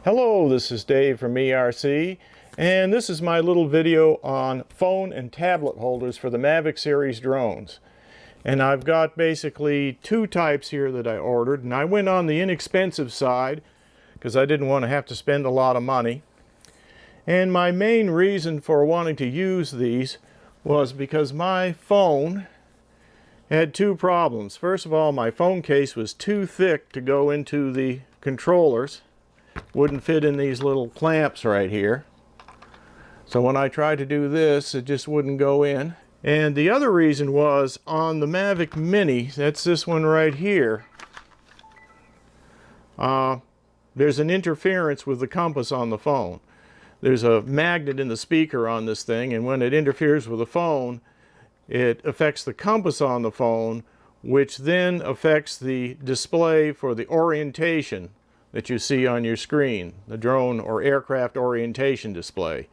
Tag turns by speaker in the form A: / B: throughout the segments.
A: Hello, this is Dave from ERC, and this is my little video on phone and tablet holders for the Mavic Series drones. And I've got basically two types here that I ordered, and I went on the inexpensive side because I didn't want to have to spend a lot of money. And my main reason for wanting to use these was because my phone had two problems. First of all, my phone case was too thick to go into the controllers. Wouldn't fit in these little clamps right here. So when I tried to do this, it just wouldn't go in. And the other reason was on the Mavic Mini, that's this one right here, there's an interference with the compass on the phone. There's a magnet in the speaker on this thing, and when it interferes with the phone, it affects the compass on the phone, which then affects the display for the orientation that you see on your screen, the drone or aircraft orientation display.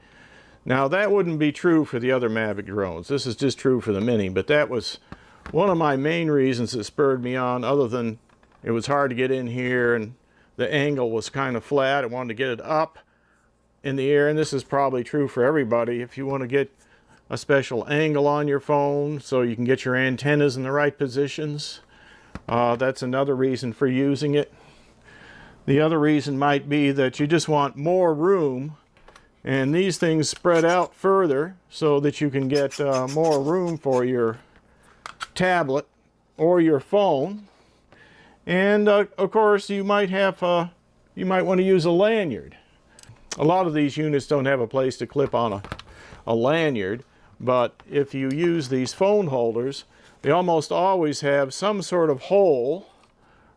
A: Now that wouldn't be true for the other Mavic drones. This is just true for the Mini, but that was one of my main reasons that spurred me on, other than it was hard to get in here and the angle was kind of flat. I wanted to get it up in the air, and this is probably true for everybody. If you want to get a special angle on your phone so you can get your antennas in the right positions, that's another reason for using it. The other reason might be that you just want more room, and these things spread out further so that you can get more room for your tablet or your phone. And of course, you might want to use a lanyard. A lot of these units don't have a place to clip on a lanyard, but if you use these phone holders, they almost always have some sort of hole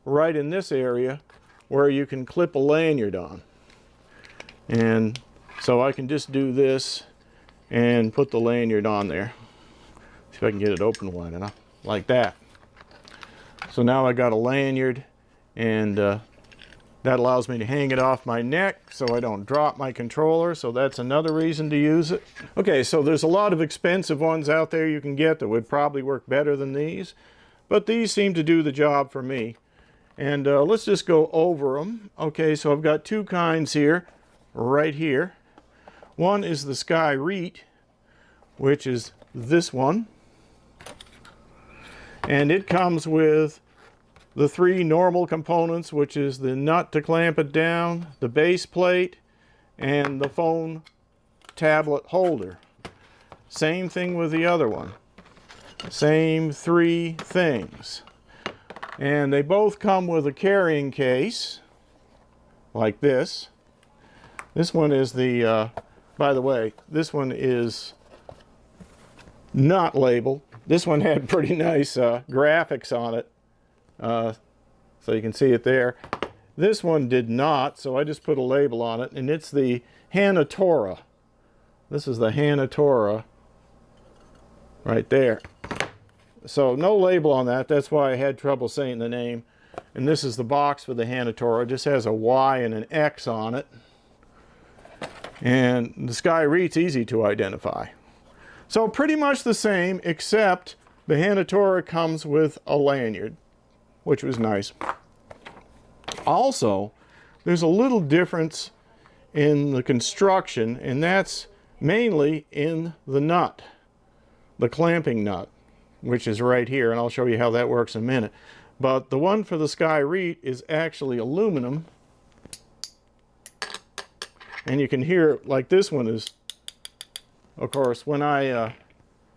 A: right in this area where you can clip a lanyard on. And so I can just do this and put the lanyard on there. See if I can get it open wide enough, like that. So now I got a lanyard, and that allows me to hang it off my neck so I don't drop my controller, so that's another reason to use it. Okay, so there's a lot of expensive ones out there you can get that would probably work better than these, but these seem to do the job for me. And let's just go over them. Okay, so I've got two kinds here, right here. One is the Skyreet, which is this one. And it comes with the three normal components, which is the nut to clamp it down, the base plate, and the phone tablet holder. Same thing with the other one. Same three things. And they both come with a carrying case, like this. This one is the, by the way, this one is not labeled. This one had pretty nice graphics on it, so you can see it there. This one did not, so I just put a label on it, and it's the Hanatora. This is the Hanatora right there. So no label on that. That's why I had trouble saying the name. And this is the box for the Hanatora. It just has a Y and an X on it. And the Skyreet's easy to identify. So pretty much the same, except the Hanatora comes with a lanyard, which was nice. Also, there's a little difference in the construction, and that's mainly in the nut, the clamping nut, which is right here, and I'll show you how that works in a minute. But the one for the Skyreet is actually aluminum, and you can hear it like this one is. Of course, when I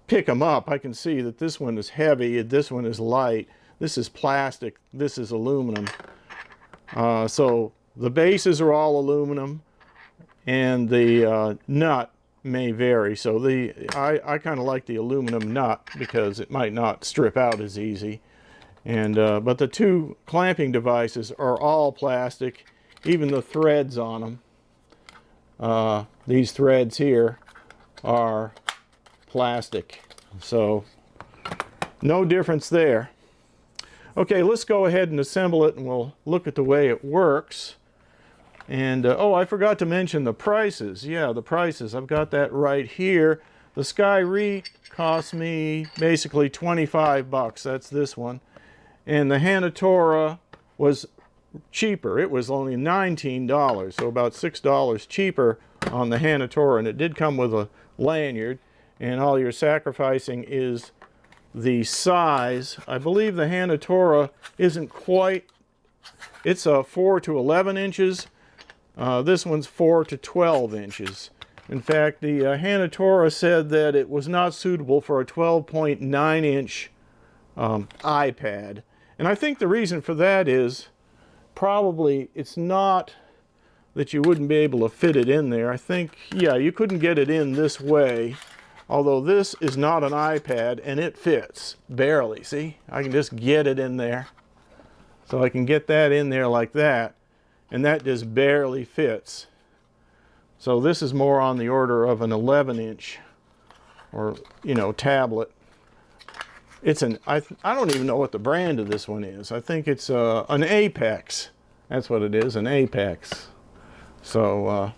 A: pick them up, I can see that this one is heavy, this one is light, this is plastic, this is aluminum. So the bases are all aluminum, and the nut may vary. So I kind of like the aluminum nut because it might not strip out as easy. And but the two clamping devices are all plastic, even the threads on them. These threads here are plastic, so no difference there. Okay, let's go ahead and assemble it, and we'll look at the way it works. And oh, I forgot to mention the prices. Yeah, the prices, I've got that right here. The Skyreet cost me basically 25 bucks. That's this one. And the Hanatora was cheaper. It was only $19, so about $6 cheaper on the Hanatora, and it did come with a lanyard, and all you're sacrificing is the size. I believe the Hanatora isn't quite, it's 4 to 11 inches. This one's 4 to 12 inches. In fact, the Hanatora said that it was not suitable for a 12.9 inch iPad. And I think the reason for that is probably it's not that you wouldn't be able to fit it in there. I think, yeah, you couldn't get it in this way. Although this is not an iPad and it fits, barely. See, I can just get it in there. So I can get that in there like that, and that just barely fits. So this is more on the order of an 11 inch or, you know, tablet. It's an, I don't even know what the brand of this one is. I think it's an Apex. That's what it is, an Apex. So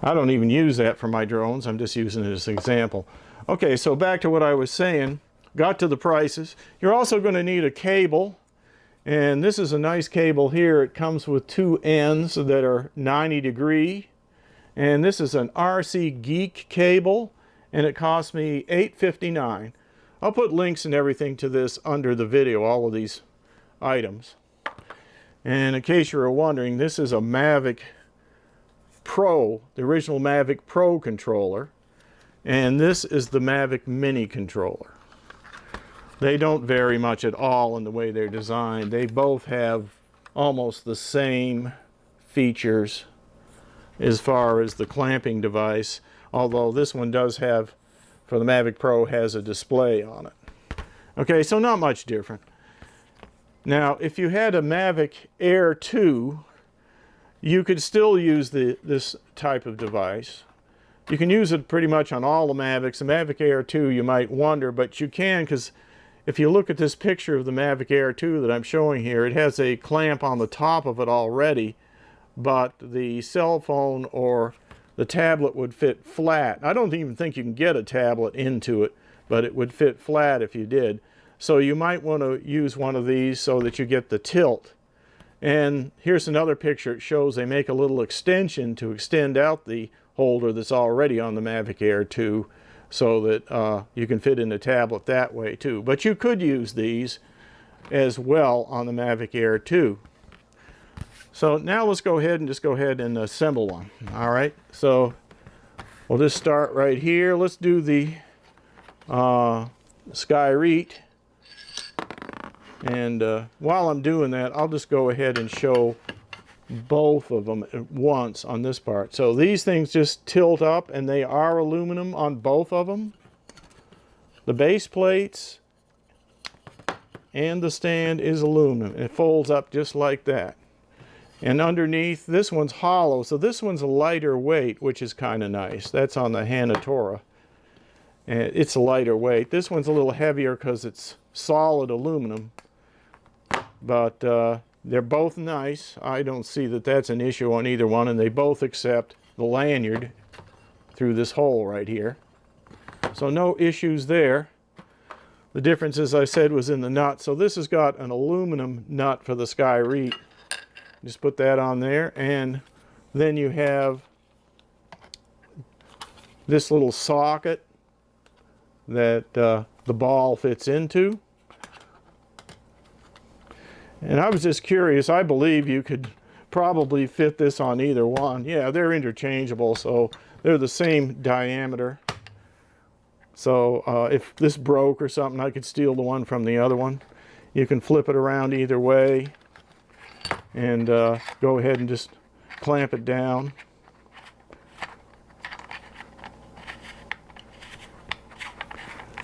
A: I don't even use that for my drones. I'm just using it as an example. Okay, so back to what I was saying. Got to the prices. You're also going to need a cable. And this is a nice cable here. It comes with two ends that are 90 degree. And this is an RC Geek cable. And it cost me $8.59. I'll put links and everything to this under the video, all of these items. And in case you were wondering, this is a Mavic Pro, the original Mavic Pro controller. And this is the Mavic Mini controller. They don't vary much at all in the way they're designed. They both have almost the same features as far as the clamping device, although this one does have, for the Mavic Pro, has a display on it. Okay, so not much different. Now, if you had a Mavic Air 2, you could still use this type of device. You can use it pretty much on all the Mavics. The Mavic Air 2, you might wonder, but you can, because if you look at this picture of the Mavic Air 2 that I'm showing here, it has a clamp on the top of it already, but the cell phone or the tablet would fit flat. I don't even think you can get a tablet into it, but it would fit flat if you did. So you might want to use one of these so that you get the tilt. And here's another picture. It shows they make a little extension to extend out the holder that's already on the Mavic Air 2 so that you can fit in the tablet that way too. But you could use these as well on the Mavic Air 2. So now let's go ahead and assemble one. All right, so we'll just start right here. Let's do the Skyreet. And while I'm doing that, I'll just go ahead and show both of them at once on this part. So these things just tilt up, and they are aluminum on both of them. The base plates and the stand is aluminum. It folds up just like that. And underneath, this one's hollow, so this one's a lighter weight, which is kind of nice. That's on the Hanatora. And it's a lighter weight. This one's a little heavier because it's solid aluminum. But they're both nice. I don't see that that's an issue on either one, and they both accept the lanyard through this hole right here. So no issues there. The difference, as I said, was in the nut. So this has got an aluminum nut for the Skyreet. Just put that on there, and then you have this little socket that the ball fits into. And I was just curious, I believe you could probably fit this on either one. Yeah, they're interchangeable, so they're the same diameter. So if this broke or something, I could steal the one from the other one. You can flip it around either way and go ahead and just clamp it down.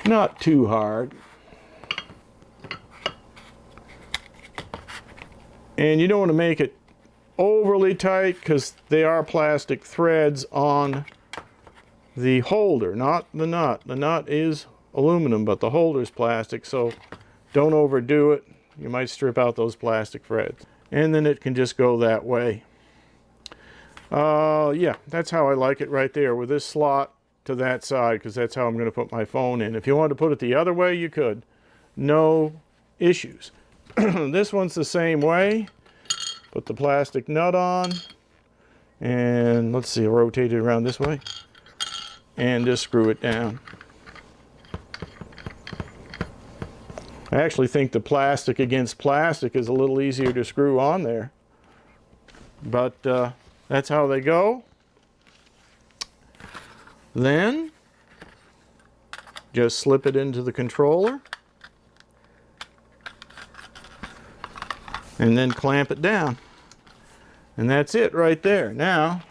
A: Not too hard. And you don't want to make it overly tight because they are plastic threads on the holder, not the nut. The nut is aluminum, but the holder is plastic, so don't overdo it. You might strip out those plastic threads. And then it can just go that way. Yeah, that's how I like it right there, with this slot to that side, because that's how I'm going to put my phone in. If you wanted to put it the other way, you could. No issues. This one's the same way. Put the plastic nut on, and let's see, rotate it around this way, and just screw it down. I actually think the plastic against plastic is a little easier to screw on there, but that's how they go. Then just slip it into the controller and then clamp it down, and that's it right there. Now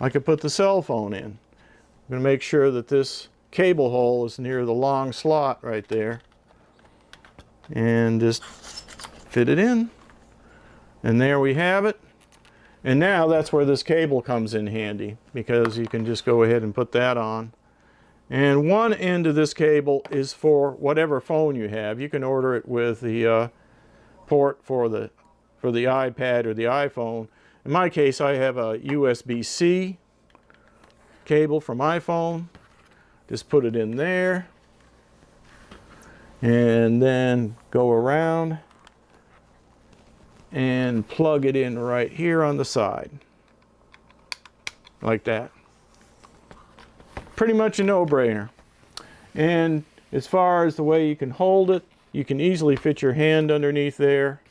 A: I could put the cell phone in. I'm going to make sure that this cable hole is near the long slot right there, and just fit it in, and there we have it. And now that's where this cable comes in handy, because you can just go ahead and put that on. And one end of this cable is for whatever phone you have. You can order it with the port for the iPad or the iPhone. In my case, I have a USB-C cable from iPhone. Just put it in there, and then go around and plug it in right here on the side, like that. Pretty much a no-brainer. And as far as the way you can hold it, you can easily fit your hand underneath there.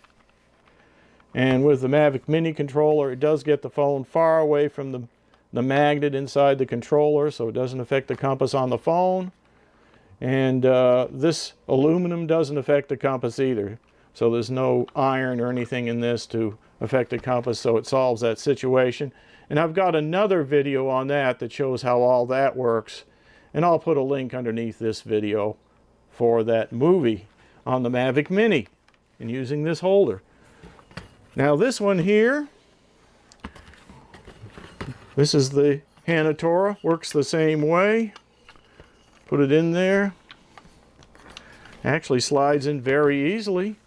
A: And with the Mavic Mini controller, it does get the phone far away from the magnet inside the controller, so it doesn't affect the compass on the phone. And this aluminum doesn't affect the compass either. So there's no iron or anything in this to affect the compass, so it solves that situation. And I've got another video on that that shows how all that works. And I'll put a link underneath this video for that movie on the Mavic Mini and using this holder. Now this one here, this is the Hanatora, works the same way. Put it in there. Actually slides in very easily.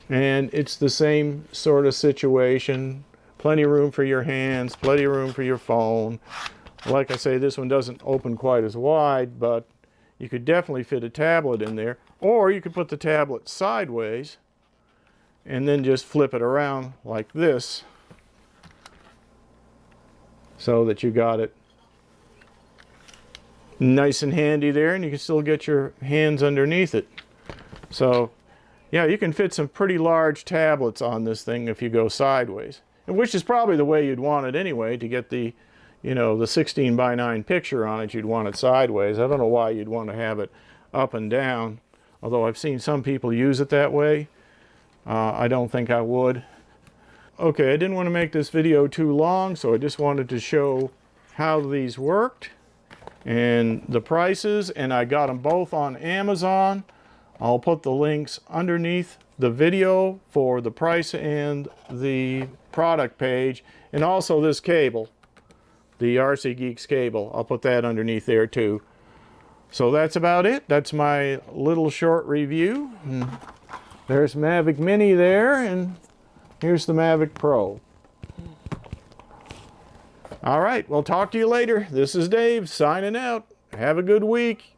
A: And it's the same sort of situation. Plenty of room for your hands, plenty of room for your phone. Like I say, this one doesn't open quite as wide, but you could definitely fit a tablet in there. Or you could put the tablet sideways and then just flip it around like this, so that you got it nice and handy there, and you can still get your hands underneath it. So yeah, you can fit some pretty large tablets on this thing if you go sideways, which is probably the way you'd want it anyway. To get the, you know, the 16:9 picture on it, you'd want it sideways. I don't know why you'd want to have it up and down, although I've seen some people use it that way. I don't think I would. Okay, I didn't want to make this video too long, so I just wanted to show how these worked and the prices, and I got them both on Amazon. I'll put the links underneath the video for the price and the product page, and also this cable, the RC Geeks cable. I'll put that underneath there too. So that's about it. That's my little short review. And there's Mavic Mini there, and here's the Mavic Pro. All right, we'll talk to you later. This is Dave signing out. Have a good week.